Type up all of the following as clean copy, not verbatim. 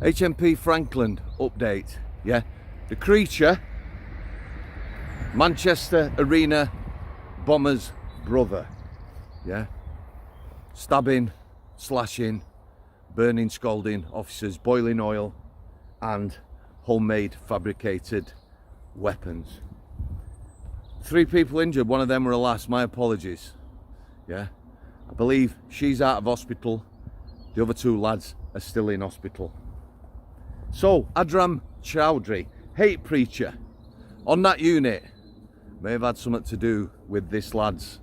HMP Frankland update. Yeah, the creature, Manchester Arena bomber's brother. Yeah, stabbing, slashing, burning, scalding officers, boiling oil and homemade fabricated weapons. 3 people injured, one of them were a lass. My apologies. Yeah, I believe she's out of hospital. The other 2 lads are still in hospital. So Adram Chowdhury, hate preacher, on that unit may have had something to do with this lad's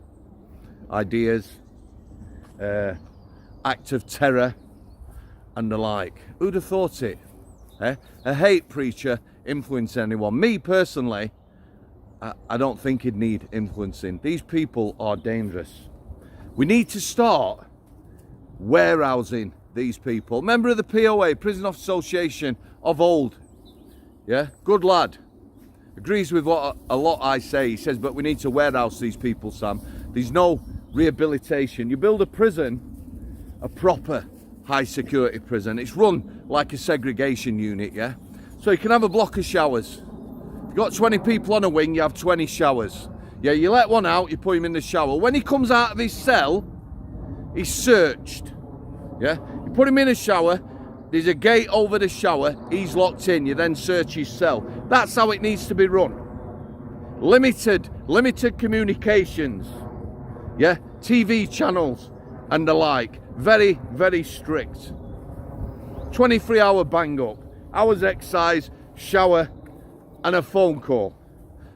ideas, act of terror and the like. Who'd have thought it? Eh? A hate preacher influence anyone? Me personally, I don't think he'd need influencing. These people are dangerous. We need to start warehousing these people. Member of the POA, Prison Officers Association of old. Yeah, good lad. Agrees with what a lot I say. He says, but we need to warehouse these people, Sam. There's no rehabilitation. You build a prison, a proper high security prison. It's run like a segregation unit, yeah? So you can have a block of showers. If you've got 20 people on a wing, you have 20 showers. Yeah, you let one out, you put him in the shower. When he comes out of his cell, he's searched. Yeah, you put him in a shower, there's a gate over the shower, he's locked in, you then search his cell. That's how it needs to be run. Limited communications. Yeah, TV channels and the like. Very, very strict. 23-hour bang up, hours exercise, shower and a phone call.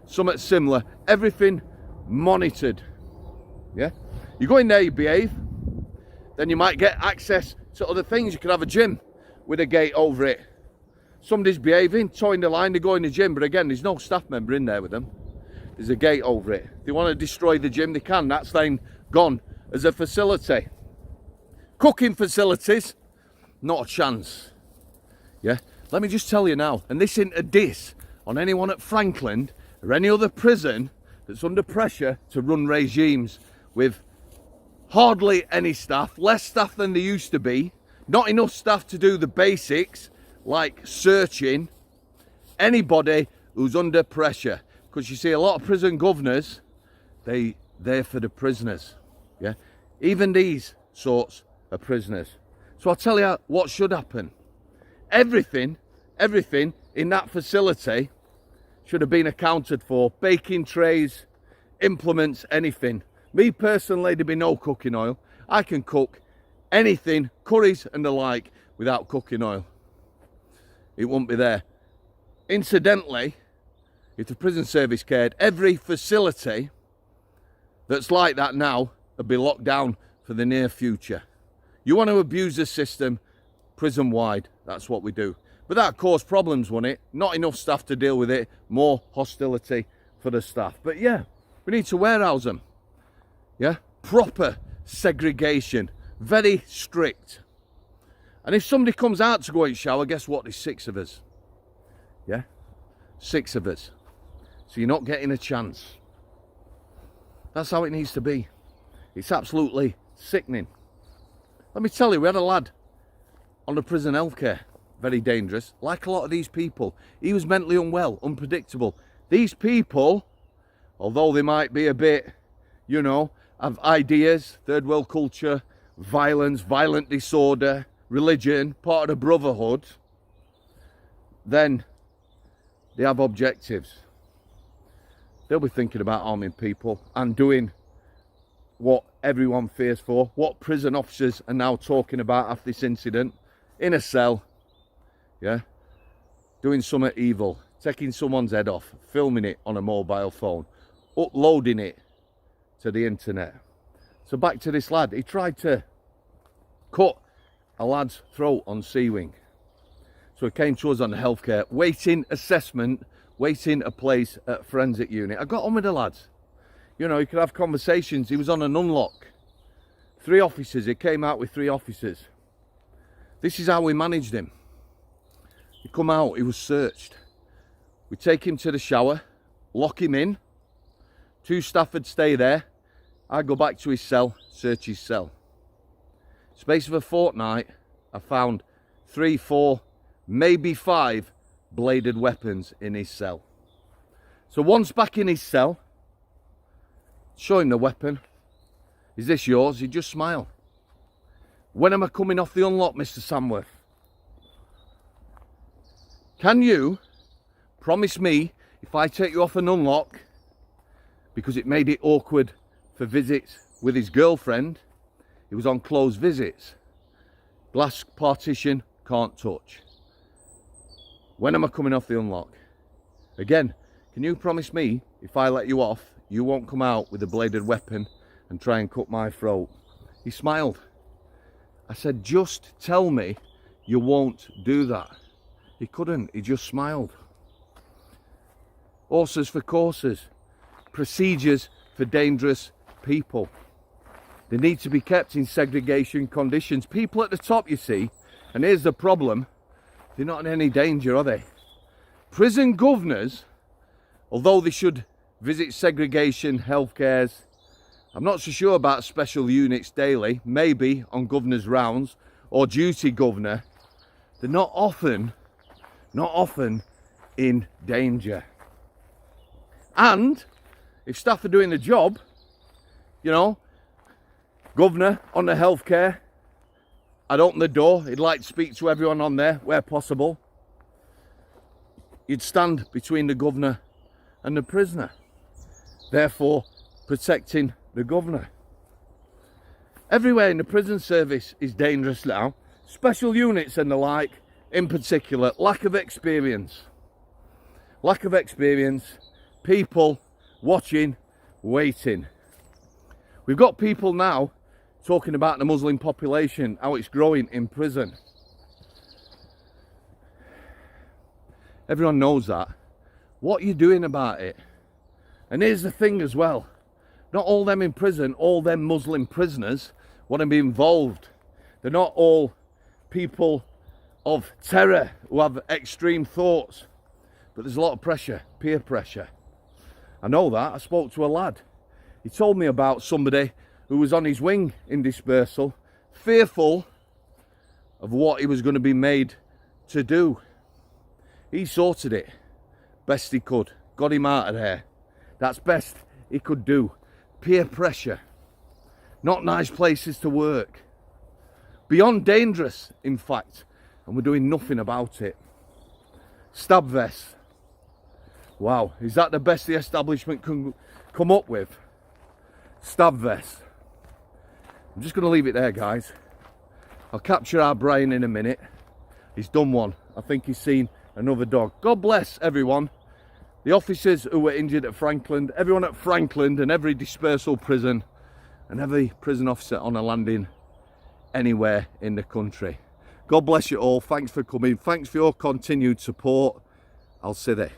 Something similar, everything monitored. Yeah, you go in there, you behave, then you might get access to other things. You could have a gym with a gate over it. Somebody's behaving, towing the line, they go in the gym, but again, there's no staff member in there with them. There's a gate over it. If they want to destroy the gym, they can. That's then gone as a facility. Cooking facilities, not a chance. Yeah, let me just tell you now, and this isn't a diss on anyone at Frankland or any other prison that's under pressure to run regimes with hardly any staff, less staff than there used to be, not enough staff to do the basics like searching anybody who's under pressure. Because you see a lot of prison governors, they're for the prisoners. Yeah, even these sorts of prisoners. So I'll tell you what should happen. Everything in that facility should have been accounted for. Baking trays, implements, anything. Me personally, there'd be no cooking oil. I can cook anything, curries and the like, without cooking oil. It won't be there. Incidentally, if the prison service cared, every facility that's like that now will be locked down for the near future. You want to abuse the system prison-wide, that's what we do. But that caused problems, won't it? Not enough staff to deal with it, more hostility for the staff. But yeah, we need to warehouse them. Yeah, proper segregation, very strict. And if somebody comes out to go and shower, guess what? There's 6 of us. Yeah, 6 of us. So you're not getting a chance. That's how it needs to be. It's absolutely sickening. Let me tell you, we had a lad on the prison healthcare, very dangerous, like a lot of these people. He was mentally unwell, unpredictable. These people, although they might be a bit, you know, have ideas, third world culture, violence, violent disorder, religion, part of the brotherhood, then they have objectives. They'll be thinking about harming people and doing what everyone fears for, what prison officers are now talking about after this incident, in a cell, yeah, doing something evil, taking someone's head off, filming it on a mobile phone, uploading it to the internet. So back to this lad, he tried to cut a lad's throat on C-Wing. So he came to us on the healthcare, waiting assessment, waiting a place at forensic unit. I got on with the lads. You know, he could have conversations. He was on an unlock. 3 officers, he came out with 3 officers. This is how we managed him. He come out, he was searched. We take him to the shower, lock him in. 2 staff would stay there. I go back to his cell, search his cell. Space of a fortnight, I found 3, 4 maybe 5 bladed weapons in his cell. So once back in his cell, show him the weapon. Is this yours? He'd just smile. When am I coming off the unlock, Mr. Samworth? Can you promise me if I take you off an unlock, because it made it awkward for visits with his girlfriend, he was on closed visits, glass partition, can't touch. When am I coming off the unlock? Again, can you promise me if I let you off, you won't come out with a bladed weapon and try and cut my throat? He smiled. I said, just tell me you won't do that. He couldn't, he just smiled. Horses for courses, procedures for dangerous people. They need to be kept in segregation conditions. People at the top, you see, and here's the problem, they're not in any danger, are they? Prison governors, although they should visit segregation, healthcares, I'm not so sure about special units daily, maybe on governor's rounds or duty governor, they're not often in danger. And if staff are doing the job, you know, governor on the healthcare, I'd open the door, he'd like to speak to everyone on there where possible. You'd stand between the governor and the prisoner, therefore protecting the governor. Everywhere in the prison service is dangerous now. Special units and the like, in particular, lack of experience. Lack of experience, people watching, waiting. We've got people now talking about the Muslim population, how it's growing in prison. Everyone knows that. What are you doing about it? And here's the thing as well. Not all them in prison, all them Muslim prisoners want to be involved. They're not all people of terror who have extreme thoughts. But there's a lot of pressure, peer pressure. I know that. I spoke to a lad. He told me about somebody who was on his wing in dispersal, fearful of what he was going to be made to do. He sorted it best he could, got him out of there. That's best he could do. Peer pressure, not nice places to work, beyond dangerous, in fact, and we're doing nothing about it. Stab vests. Wow, is that the best the establishment can come up with? Stab vests. I'm just going to leave it there, guys. I'll capture our Brian in a minute. He's done one. I think he's seen another dog. God bless everyone. The officers who were injured at Frankland, everyone at Frankland and every dispersal prison and every prison officer on a landing anywhere in the country. God bless you all. Thanks for coming. Thanks for your continued support. I'll see you there.